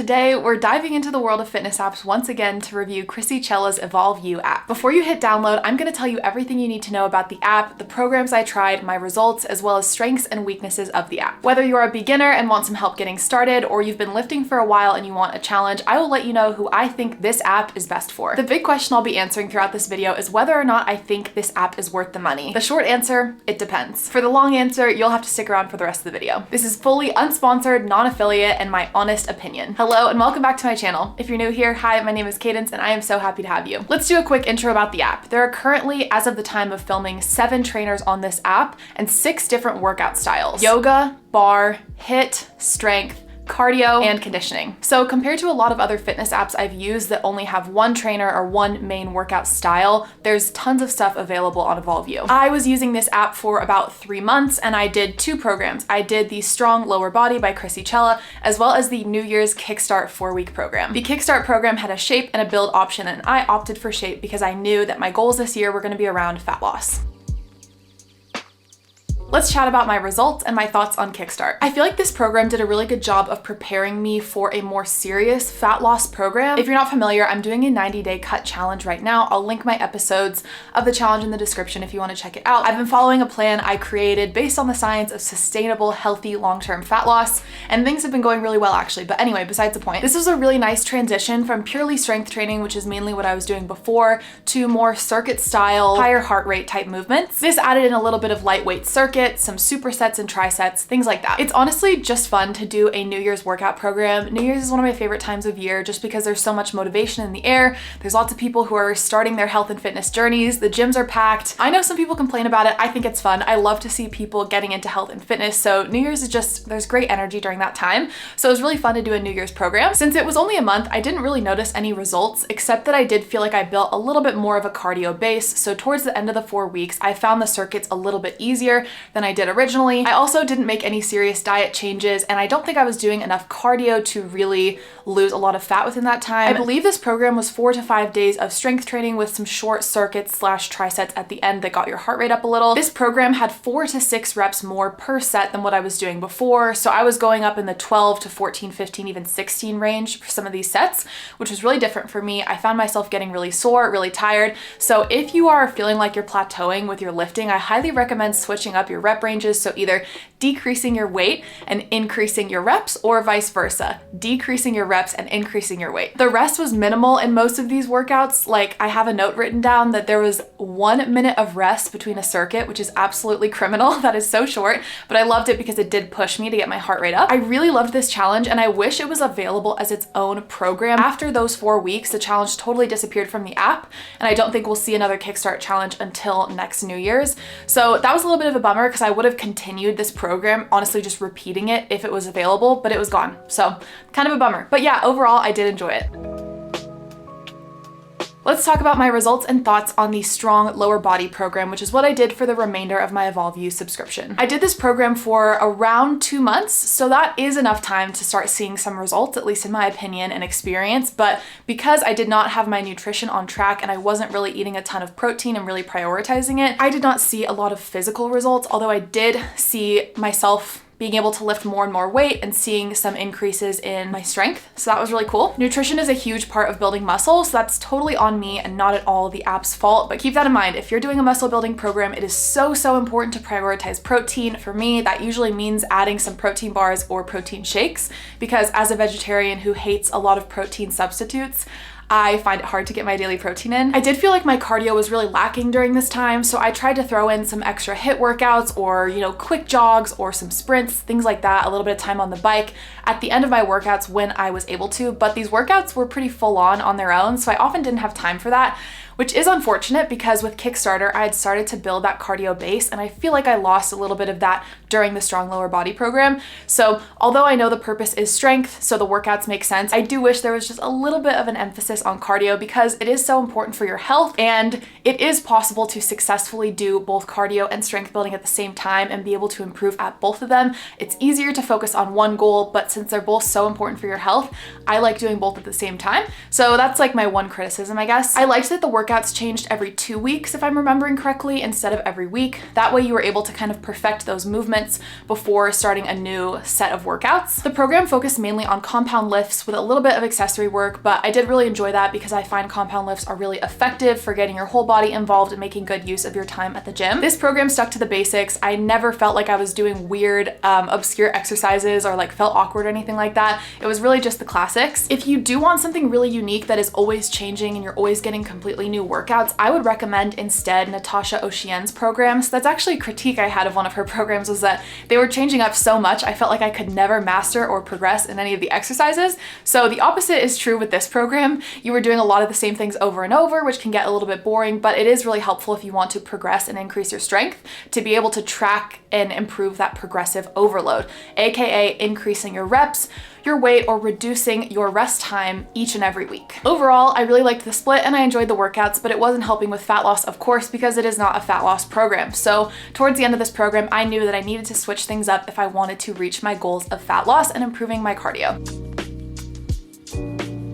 Today, we're diving into the world of fitness apps once again to review Chrissy Cella's EvolveYou app. Before you hit download, I'm going to tell you everything you need to know about the app, the programs I tried, my results, as well as strengths and weaknesses of the app. Whether you're a beginner and want some help getting started, or you've been lifting for a while and you want a challenge, I will let you know who I think this app is best for. The big question I'll be answering throughout this video is whether or not I think this app is worth the money. The short answer, it depends. For the long answer, you'll have to stick around for the rest of the video. This is fully unsponsored, non-affiliate, and my honest opinion. Hello and welcome back to my channel. If you're new here, hi, my name is Cadence and I am so happy to have you. Let's do a quick intro about the app. There are currently, as of the time of filming, 7 trainers on this app and 6 different workout styles: yoga, bar, HIIT, strength, cardio, and conditioning. So compared to a lot of other fitness apps I've used that only have one trainer or one main workout style, there's tons of stuff available on EvolveYou. I was using this app for about 3 months and I did 2 programs. I did the Strong Lower Body by Chrissy Cella, as well as the New Year's Kickstart 4-week program. The Kickstart program had a shape and a build option, and I opted for shape because I knew that my goals this year were going to be around fat loss. Let's chat about my results and my thoughts on Kickstart. I feel like this program did a really good job of preparing me for a more serious fat loss program. If you're not familiar, I'm doing a 90-day cut challenge right now. I'll link my episodes of the challenge in the description if you want to check it out. I've been following a plan I created based on the science of sustainable, healthy, long-term fat loss, and things have been going really well actually. But anyway, besides the point, this was a really nice transition from purely strength training, which is mainly what I was doing before, to more circuit style, higher heart rate type movements. This added in a little bit of lightweight circuit, some supersets and trisets, things like that. It's honestly just fun to do a New Year's workout program. New Year's is one of my favorite times of year just because there's so much motivation in the air. There's lots of people who are starting their health and fitness journeys. The gyms are packed. I know some people complain about it. I think it's fun. I love to see people getting into health and fitness. So New Year's is just, there's great energy during that time. So it was really fun to do a New Year's program. Since it was only a month, I didn't really notice any results, except that I did feel like I built a little bit more of a cardio base. So towards the end of the 4 weeks, I found the circuits a little bit easier than I did originally. I also didn't make any serious diet changes, and I don't think I was doing enough cardio to really lose a lot of fat within that time. I believe this program was 4 to 5 days of strength training with some short circuits / trisets at the end that got your heart rate up a little. This program had 4 to 6 reps more per set than what I was doing before, so I was going up in the 12 to 14, 15, even 16 range for some of these sets, which was really different for me. I found myself getting really sore, really tired. So if you are feeling like you're plateauing with your lifting, I highly recommend switching up your rep ranges. So either decreasing your weight and increasing your reps, or vice versa, decreasing your reps and increasing your weight. The rest was minimal in most of these workouts. Like, I have a note written down that there was 1 minute of rest between a circuit, which is absolutely criminal. That is so short, but I loved it because it did push me to get my heart rate up. I really loved this challenge and I wish it was available as its own program. After those 4 weeks, the challenge totally disappeared from the app, and I don't think we'll see another Kickstart challenge until next New Year's. So that was a little bit of a bummer because I would have continued this program, honestly just repeating it if it was available, but it was gone. So kind of a bummer. But yeah, overall, I did enjoy it. Let's talk about my results and thoughts on the Strong Lower Body program, which is what I did for the remainder of my EvolveYou subscription. I did this program for around 2 months, so that is enough time to start seeing some results, at least in my opinion and experience. But because I did not have my nutrition on track and I wasn't really eating a ton of protein and really prioritizing it, I did not see a lot of physical results, although I did see myself being able to lift more and more weight and seeing some increases in my strength. So that was really cool. Nutrition is a huge part of building muscle, so that's totally on me and not at all the app's fault. But keep that in mind. If you're doing a muscle building program, it is so important to prioritize protein. For me, that usually means adding some protein bars or protein shakes, because as a vegetarian who hates a lot of protein substitutes, I find it hard to get my daily protein in. I did feel like my cardio was really lacking during this time, so I tried to throw in some extra HIIT workouts or, quick jogs or some sprints, things like that, a little bit of time on the bike at the end of my workouts when I was able to, but these workouts were pretty full on their own, so I often didn't have time for that, which is unfortunate because with Kickstarter, I had started to build that cardio base, and I feel like I lost a little bit of that during the Strong Lower Body program. So although I know the purpose is strength, so the workouts make sense, I do wish there was just a little bit of an emphasis on cardio because it is so important for your health, and it is possible to successfully do both cardio and strength building at the same time and be able to improve at both of them. It's easier to focus on one goal, but since they're both so important for your health, I like doing both at the same time. So that's like my one criticism, I guess. I liked that the workout workouts changed every 2 weeks, if I'm remembering correctly, instead of every week. That way you were able to kind of perfect those movements before starting a new set of workouts. The program focused mainly on compound lifts with a little bit of accessory work, but I did really enjoy that because I find compound lifts are really effective for getting your whole body involved and making good use of your time at the gym. This program stuck to the basics. I never felt like I was doing weird, obscure exercises or like felt awkward or anything like that. It was really just the classics. If you do want something really unique that is always changing and you're always getting completely new workouts, I would recommend instead Natasha Ocean's programs. That's actually a critique I had of one of her programs, was that they were changing up so much I felt like I could never master or progress in any of the exercises. So the opposite is true with this program. You were doing a lot of the same things over and over, which can get a little bit boring, but it is really helpful if you want to progress and increase your strength to be able to track and improve that progressive overload, aka increasing your reps, your weight, or reducing your rest time each and every week. Overall, I really liked the split and I enjoyed the workouts, but it wasn't helping with fat loss, of course, because it is not a fat loss program. So towards the end of this program, I knew that I needed to switch things up if I wanted to reach my goals of fat loss and improving my cardio.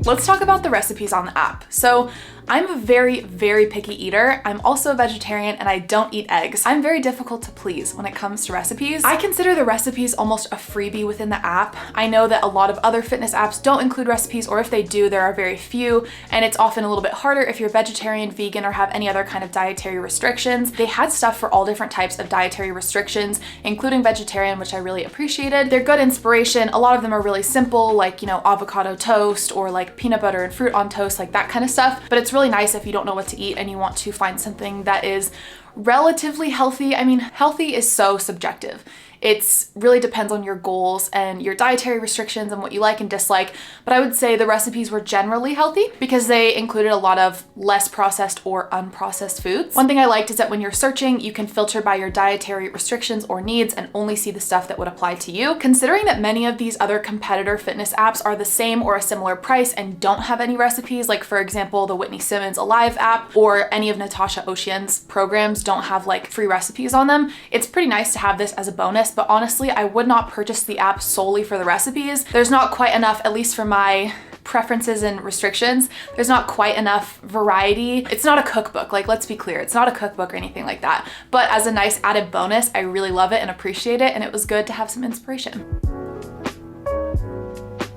Let's talk about the recipes on the app. So I'm a very, very picky eater. I'm also a vegetarian and I don't eat eggs. I'm very difficult to please when it comes to recipes. I consider the recipes almost a freebie within the app. I know that a lot of other fitness apps don't include recipes, or if they do, there are very few, and it's often a little bit harder if you're vegetarian, vegan, or have any other kind of dietary restrictions. They had stuff for all different types of dietary restrictions, including vegetarian, which I really appreciated. They're good inspiration. A lot of them are really simple, like, you know, avocado toast or like peanut butter and fruit on toast, like that kind of stuff. But it's really nice if you don't know what to eat and you want to find something that is relatively healthy. I mean, healthy is so subjective. It really depends on your goals and your dietary restrictions and what you like and dislike, but I would say the recipes were generally healthy because they included a lot of less processed or unprocessed foods. One thing I liked is that when you're searching, you can filter by your dietary restrictions or needs and only see the stuff that would apply to you. Considering that many of these other competitor fitness apps are the same or a similar price and don't have any recipes, like for example, the Whitney Simmons Alive app or any of Natasha Ocean's programs don't have like free recipes on them, it's pretty nice to have this as a bonus. But honestly, I would not purchase the app solely for the recipes. There's not quite enough, at least for my preferences and restrictions, there's not quite enough variety. It's not a cookbook, like let's be clear, it's not a cookbook or anything like that. But as a nice added bonus, I really love it and appreciate it, and it was good to have some inspiration.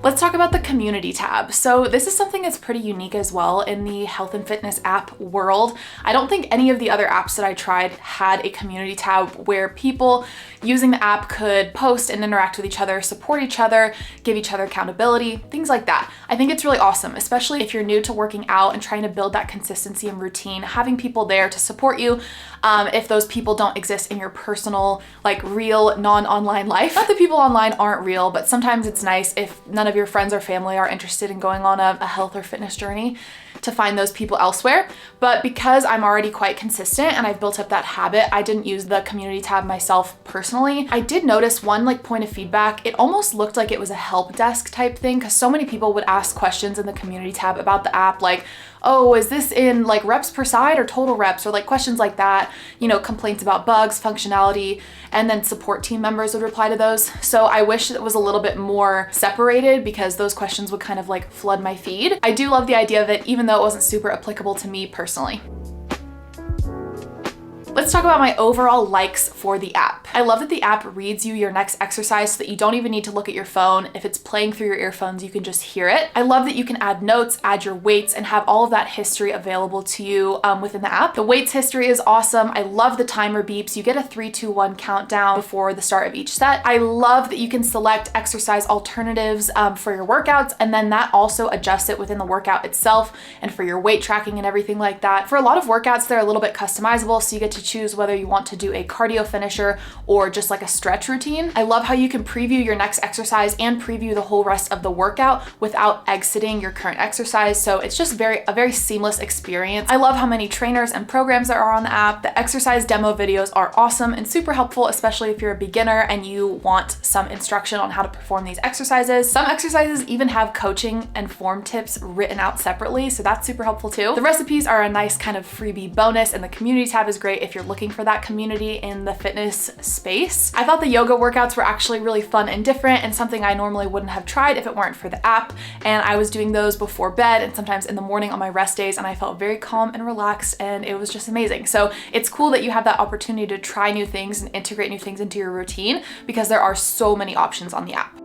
Let's talk about the community tab. So this is something that's pretty unique as well in the health and fitness app world. I don't think any of the other apps that I tried had a community tab where people using the app could post and interact with each other, support each other, give each other accountability, things like that. I think it's really awesome, especially if you're new to working out and trying to build that consistency and routine, having people there to support you if those people don't exist in your personal, like real non-online life. Not that people online aren't real, but sometimes it's nice if none of your friends or family are interested in going on a health or fitness journey to find those people elsewhere. But because I'm already quite consistent and I've built up that habit, I didn't use the community tab myself personally. I did notice one like point of feedback. It almost looked like it was a help desk type thing because so many people would ask questions in the community tab about the app, like, oh, is this in like reps per side or total reps, or like questions like that, you know, complaints about bugs, functionality, and then support team members would reply to those. So I wish it was a little bit more separated because those questions would kind of like flood my feed. I do love the idea of it, even though it wasn't super applicable to me personally. Let's talk about my overall likes for the app. I love that the app reads you your next exercise so that you don't even need to look at your phone. If it's playing through your earphones, you can just hear it. I love that you can add notes, add your weights, and have all of that history available to you within the app. The weights history is awesome. I love the timer beeps. You get a 3, 2, 1 countdown before the start of each set. I love that you can select exercise alternatives for your workouts, and then that also adjusts it within the workout itself and for your weight tracking and everything like that. For a lot of workouts, they're a little bit customizable, so you get to choose whether you want to do a cardio finisher or just like a stretch routine. I love how you can preview your next exercise and preview the whole rest of the workout without exiting your current exercise. So it's just a very seamless experience. I love how many trainers and programs there are on the app. The exercise demo videos are awesome and super helpful, especially if you're a beginner and you want some instruction on how to perform these exercises. Some exercises even have coaching and form tips written out separately, so that's super helpful too. The recipes are a nice kind of freebie bonus, and the community tab is great if you're looking for that community in the fitness space. I thought the yoga workouts were actually really fun and different and something I normally wouldn't have tried if it weren't for the app. And I was doing those before bed and sometimes in the morning on my rest days, and I felt very calm and relaxed, and it was just amazing. So it's cool that you have that opportunity to try new things and integrate new things into your routine because there are so many options on the app.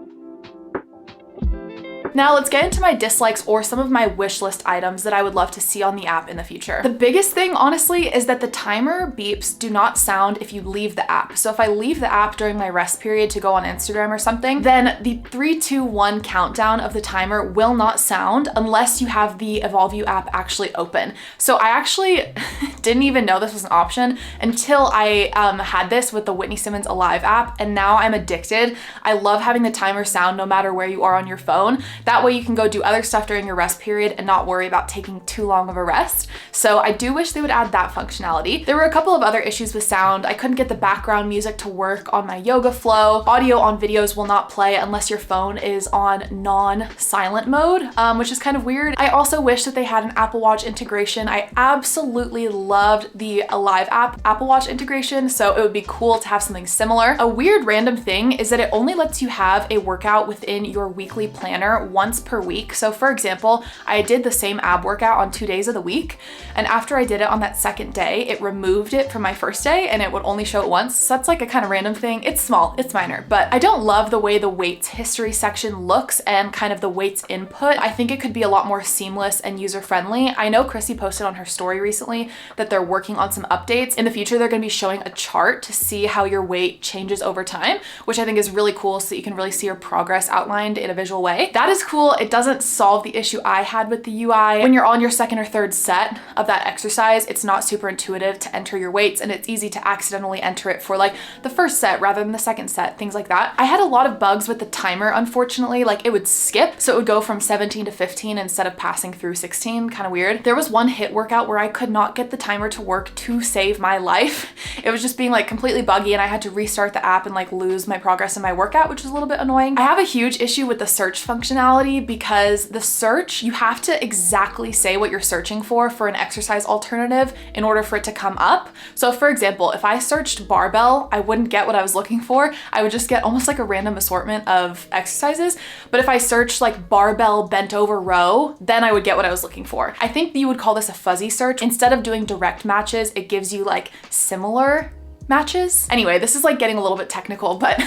Now let's get into my dislikes or some of my wish list items that I would love to see on the app in the future. The biggest thing, honestly, is that the timer beeps do not sound if you leave the app. So if I leave the app during my rest period to go on Instagram or something, then the 3, 2, 1 countdown of the timer will not sound unless you have the EvolveYou app actually open. So I actually didn't even know this was an option until I had this with the Whitney Simmons Alive app, and now I'm addicted. I love having the timer sound no matter where you are on your phone. That way you can go do other stuff during your rest period and not worry about taking too long of a rest. So I do wish they would add that functionality. There were a couple of other issues with sound. I couldn't get the background music to work on my yoga flow. Audio on videos will not play unless your phone is on non-silent mode, which is kind of weird. I also wish that they had an Apple Watch integration. I absolutely loved the Alive app Apple Watch integration, so it would be cool to have something similar. A weird random thing is that it only lets you have a workout within your weekly planner once per week. So for example, I did the same ab workout on 2 days of the week, and after I did it on that second day, it removed it from my first day and it would only show it once. So that's like a kind of random thing. It's small, it's minor, but I don't love the way the weights history section looks and kind of the weights input. I think it could be a lot more seamless and user-friendly. I know Chrissy posted on her story recently that they're working on some updates. In the future, they're gonna be showing a chart to see how your weight changes over time, which I think is really cool so that you can really see your progress outlined in a visual way. That is cool. It doesn't solve the issue I had with the UI. When you're on your second or third set of that exercise, it's not super intuitive to enter your weights, and it's easy to accidentally enter it for like the first set rather than the second set, things like that. I had a lot of bugs with the timer, unfortunately. Like it would skip, so it would go from 17 to 15 instead of passing through 16, kind of weird. There was one HIIT workout where I could not get the timer to work to save my life. It was just being like completely buggy, and I had to restart the app and like lose my progress in my workout, which was a little bit annoying. I have a huge issue with the search functionality because the search, you have to exactly say what you're searching for an exercise alternative in order for it to come up. So for example, if I searched barbell, I wouldn't get what I was looking for. I would just get almost like a random assortment of exercises. But if I searched like barbell bent over row, then I would get what I was looking for. I think you would call this a fuzzy search. Instead of doing direct matches, it gives you like similar matches. Anyway, this is like getting a little bit technical, but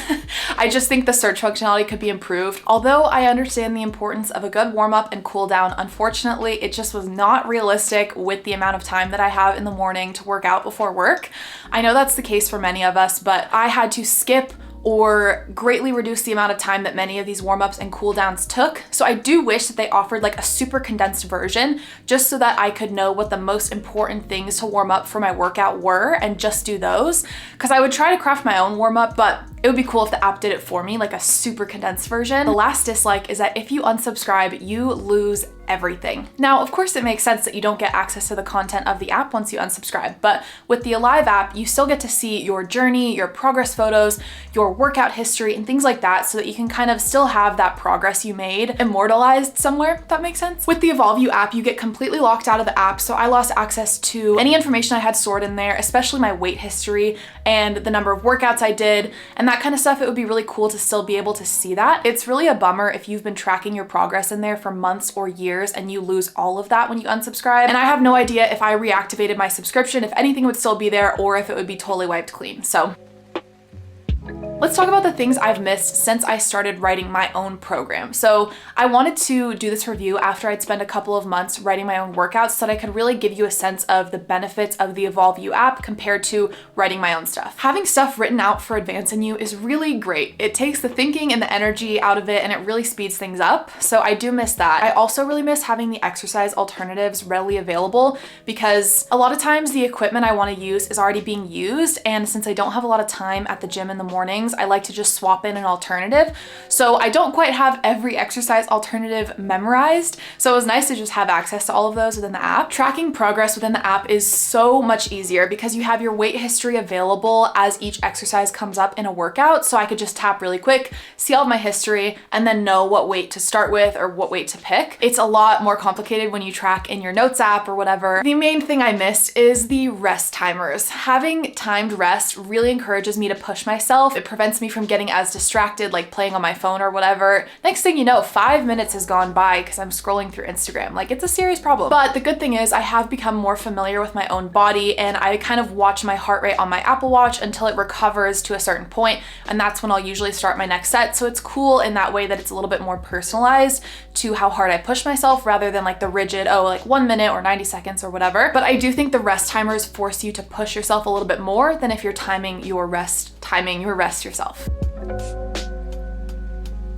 I just think the search functionality could be improved. Although I understand the importance of a good warm up and cool down, unfortunately, it just was not realistic with the amount of time that I have in the morning to work out before work. I know that's the case for many of us, but I had to skip or greatly reduce the amount of time that many of these warm-ups and cool downs took. So I do wish that they offered like a super condensed version just so that I could know what the most important things to warm up for my workout were and just do those. Because I would try to craft my own warm-up, but it would be cool if the app did it for me, like a super condensed version. The last dislike is that if you unsubscribe, you lose everything. Now, of course, it makes sense that you don't get access to the content of the app once you unsubscribe, but with the Alive app, you still get to see your journey, your progress photos, your workout history, and things like that, so that you can kind of still have that progress you made immortalized somewhere, if that makes sense. With the EvolveYou app, you get completely locked out of the app, so I lost access to any information I had stored in there, especially my weight history and the number of workouts I did, and that kind of stuff. It would be really cool to still be able to see that. It's really a bummer if you've been tracking your progress in there for months or years and you lose all of that when you unsubscribe. And I have no idea if I reactivated my subscription, if anything would still be there or if it would be totally wiped clean. So let's talk about the things I've missed since I started writing my own program. So I wanted to do this review after I'd spent a couple of months writing my own workouts so that I could really give you a sense of the benefits of the EvolveYou app compared to writing my own stuff. Having stuff written out for AdvanceInYou is really great. It takes the thinking and the energy out of it, and it really speeds things up. So I do miss that. I also really miss having the exercise alternatives readily available because a lot of times the equipment I want to use is already being used, and since I don't have a lot of time at the gym in the morning, things, I like to just swap in an alternative. So I don't quite have every exercise alternative memorized. So it was nice to just have access to all of those within the app. Tracking progress within the app is so much easier because you have your weight history available as each exercise comes up in a workout. So I could just tap really quick, see all of my history, and then know what weight to start with or what weight to pick. It's a lot more complicated when you track in your notes app or whatever. The main thing I missed is the rest timers. Having timed rest really encourages me to push myself. It prevents me from getting as distracted, like playing on my phone or whatever. Next thing you know, 5 minutes has gone by because I'm scrolling through Instagram. Like, it's a serious problem. But the good thing is I have become more familiar with my own body, and I kind of watch my heart rate on my Apple Watch until it recovers to a certain point, and that's when I'll usually start my next set. So it's cool in that way that it's a little bit more personalized to how hard I push myself rather than like the rigid, oh, like 1 minute or 90 seconds or whatever. But I do think the rest timers force you to push yourself a little bit more than if you're timing your rest yourself.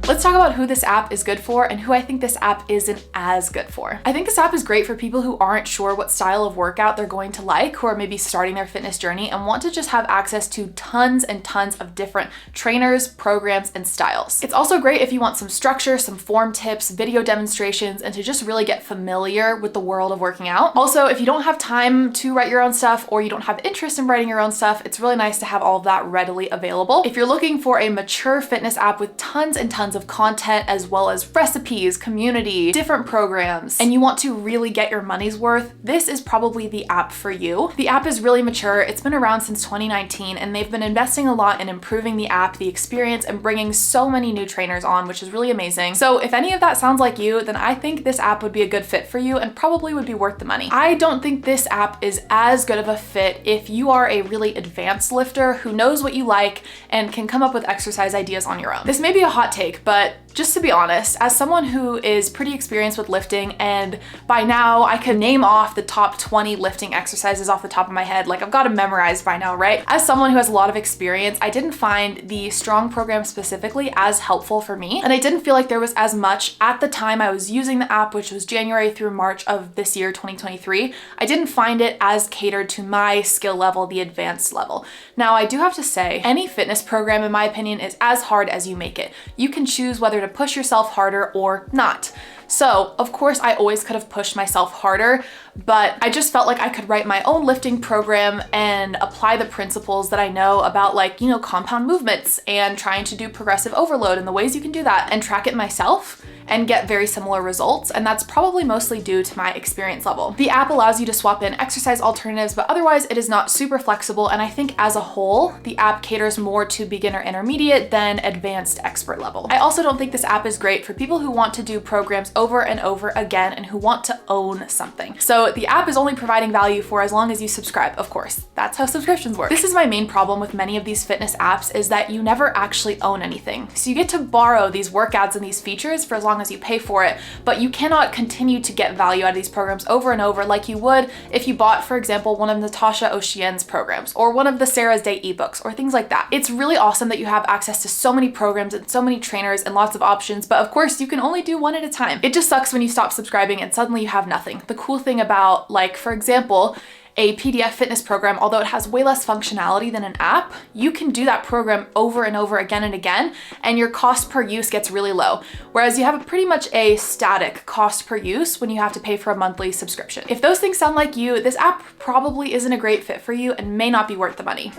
Let's talk about who this app is good for and who I think this app isn't as good for. I think this app is great for people who aren't sure what style of workout they're going to like, who are maybe starting their fitness journey and want to just have access to tons and tons of different trainers, programs, and styles. It's also great if you want some structure, some form tips, video demonstrations, and to just really get familiar with the world of working out. Also, if you don't have time to write your own stuff or you don't have interest in writing your own stuff, it's really nice to have all of that readily available. If you're looking for a mature fitness app with tons and tons of content as well as recipes, community, different programs, and you want to really get your money's worth, this is probably the app for you. The app is really mature. It's been around since 2019, and they've been investing a lot in improving the app, the experience, and bringing so many new trainers on, which is really amazing. So if any of that sounds like you, then I think this app would be a good fit for you and probably would be worth the money. I don't think this app is as good of a fit if you are a really advanced lifter who knows what you like and can come up with exercise ideas on your own. This may be a hot take, but just to be honest, as someone who is pretty experienced with lifting, and by now I can name off the top 20 lifting exercises off the top of my head, like I've got them memorized by now, right? As someone who has a lot of experience, I didn't find the Strong program specifically as helpful for me, and I didn't feel like there was as much at the time I was using the app, which was January through March of this year, 2023. I didn't find it as catered to my skill level, the advanced level. Now, I do have to say, any fitness program, in my opinion, is as hard as you make it. You can choose whether to push yourself harder or not. So, of course, I always could have pushed myself harder, but I just felt like I could write my own lifting program and apply the principles that I know about, like, you know, compound movements and trying to do progressive overload and the ways you can do that, and track it myself and get very similar results. And that's probably mostly due to my experience level. The app allows you to swap in exercise alternatives, but otherwise it is not super flexible. And I think as a whole, the app caters more to beginner intermediate than advanced expert level. I also don't think this app is great for people who want to do programs over and over again and who want to own something. So the app is only providing value for as long as you subscribe, of course. That's how subscriptions work. This is my main problem with many of these fitness apps, is that you never actually own anything. So you get to borrow these workouts and these features for as long as you pay for it, but you cannot continue to get value out of these programs over and over like you would if you bought, for example, one of Natasha Ocean's programs or one of the Sarah's Day ebooks or things like that. It's really awesome that you have access to so many programs and so many trainers and lots of options, but of course you can only do one at a time. It just sucks when you stop subscribing and suddenly you have nothing. The cool thing about, like, for example, a PDF fitness program, although it has way less functionality than an app, you can do that program over and over again and again, and your cost per use gets really low. Whereas you have pretty much a static cost per use when you have to pay for a monthly subscription. If those things sound like you, this app probably isn't a great fit for you and may not be worth the money.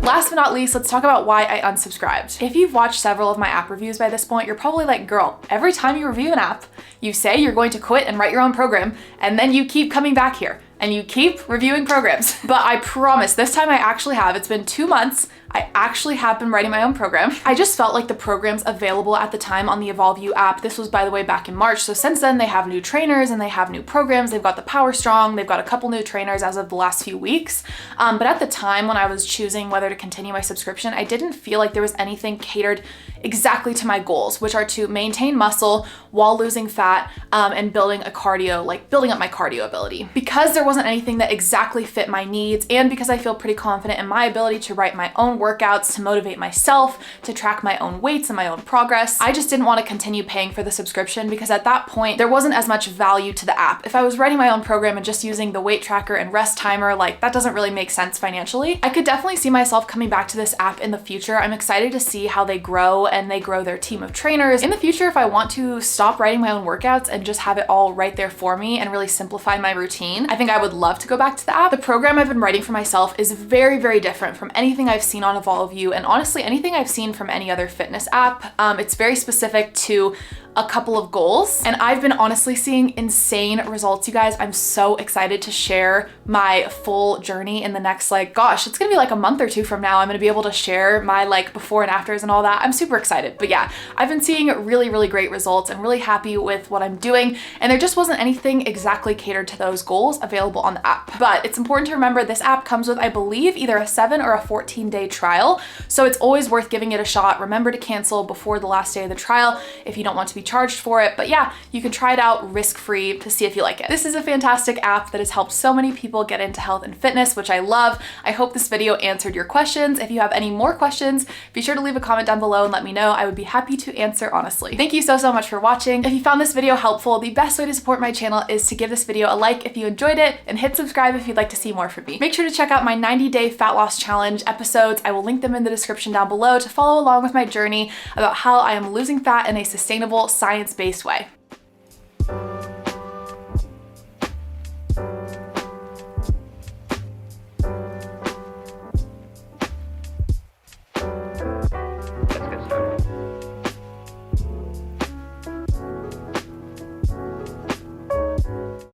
Last but not least, let's talk about why I unsubscribed. If you've watched several of my app reviews by this point, you're probably like, girl, every time you review an app, you say you're going to quit and write your own program, and then you keep coming back here and you keep reviewing programs. But I promise this time I actually have. It's been 2 months. I actually have been writing my own program. I just felt like the programs available at the time on the EvolveYou app, this was, by the way, back in March. So since then they have new trainers and they have new programs. They've got the Power Strong. They've got a couple new trainers as of the last few weeks. But at the time when I was choosing whether to continue my subscription, I didn't feel like there was anything catered exactly to my goals, which are to maintain muscle while losing fat and building up my cardio ability. Because there wasn't anything that exactly fit my needs, and because I feel pretty confident in my ability to write my own workouts to motivate myself, to track my own weights and my own progress. I just didn't want to continue paying for the subscription because at that point, there wasn't as much value to the app. If I was writing my own program and just using the weight tracker and rest timer, like that doesn't really make sense financially. I could definitely see myself coming back to this app in the future. I'm excited to see how they grow and they grow their team of trainers. In the future, if I want to stop writing my own workouts and just have it all right there for me and really simplify my routine, I think I would love to go back to the app. The program I've been writing for myself is very, very different from anything I've seen on EvolveYou and honestly anything I've seen from any other fitness app. It's very specific to a couple of goals, and I've been honestly seeing insane results, you guys. I'm so excited to share my full journey in the next, like, gosh, it's gonna be like a month or two from now. I'm gonna be able to share my like before and afters and all that. I'm super excited. But yeah, I've been seeing really, really great results and really happy with what I'm doing. And there just wasn't anything exactly catered to those goals available on the app. But it's important to remember this app comes with, I believe, either a 7 or a 14-day trial. So it's always worth giving it a shot. Remember to cancel before the last day of the trial if you don't want to be charged for it. But yeah, you can try it out risk-free to see if you like it. This is a fantastic app that has helped so many people get into health and fitness, which I love. I hope this video answered your questions. If you have any more questions, be sure to leave a comment down below and let me know. I would be happy to answer honestly. Thank you so much for watching. If you found this video helpful, the best way to support my channel is to give this video a like if you enjoyed it and hit subscribe if you'd like to see more from me. Make sure to check out my 90-day fat loss challenge episodes. I will link them in the description down below to follow along with my journey about how I am losing fat in a sustainable, science-based way.